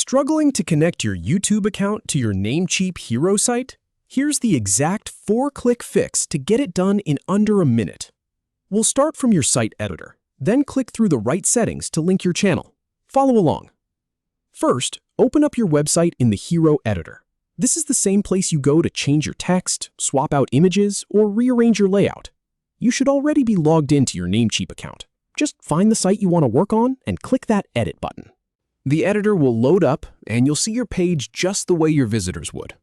Struggling to connect your YouTube account to your Namecheap hero site? Here's the exact 4-click fix to get it done in under a minute. We'll start from your site editor, then click through the right settings to link your channel. Follow along. First, open up your website in the hero editor. This is the same place you go to change your text, swap out images, or rearrange your layout. You should already be logged into your Namecheap account. Just find the site you want to work on and click that Edit button. The editor will load up, and you'll see your page just the way your visitors would.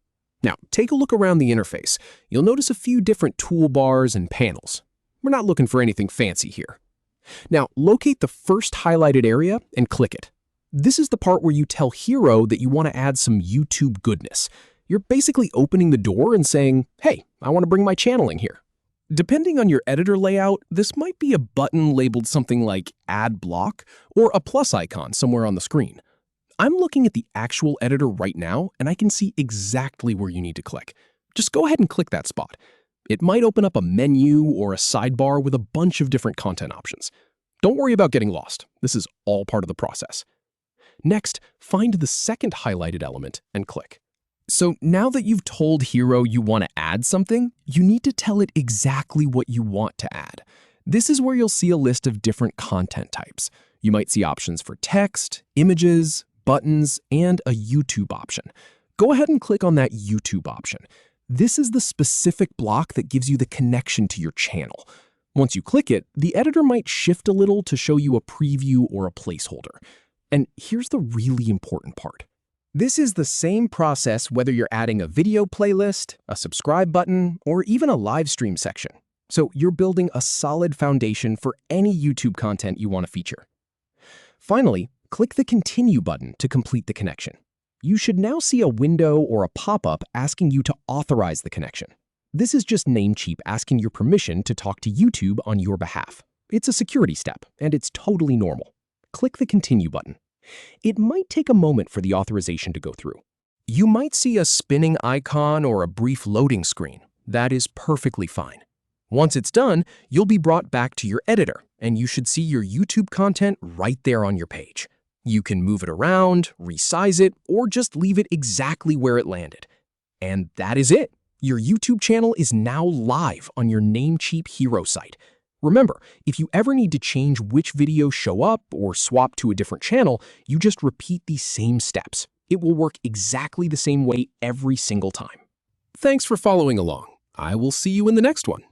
Now, take a look around the interface. You'll notice a few different toolbars and panels. We're not looking for anything fancy here. Now, locate the first highlighted area and click it. This is the part where you tell Hero that you want to add some YouTube goodness. You're basically opening the door and saying, hey, I want to bring my channel in here. Depending on your editor layout, this might be a button labeled something like Add Block or a plus icon somewhere on the screen. I'm looking at the actual editor right now, and I can see exactly where you need to click. Just go ahead and click that spot. It might open up a menu or a sidebar with a bunch of different content options. Don't worry about getting lost. This is all part of the process. Next, find the second highlighted element and click. So now that you've told Hero you want to add something, you need to tell it exactly what you want to add. This is where you'll see a list of different content types. You might see options for text, images, buttons, and a YouTube option. Go ahead and click on that YouTube option. This is the specific block that gives you the connection to your channel. Once you click it, the editor might shift a little to show you a preview or a placeholder. And here's the really important part. This is the same process whether you're adding a video playlist, a subscribe button, or even a live stream section. So you're building a solid foundation for any YouTube content you want to feature. Finally, click the Continue button to complete the connection. You should now see a window or a pop-up asking you to authorize the connection. This is just Namecheap asking your permission to talk to YouTube on your behalf. It's a security step, and it's totally normal. Click the Continue button. It might take a moment for the authorization to go through. You might see a spinning icon or a brief loading screen. That is perfectly fine. Once it's done, you'll be brought back to your editor, and you should see your YouTube content right there on your page. You can move it around, resize it, or just leave it exactly where it landed. And that is it. Your YouTube channel is now live on your Namecheap hero site. Remember, if you ever need to change which videos show up or swap to a different channel, you just repeat these same steps. It will work exactly the same way every single time. Thanks for following along. I will see you in the next one.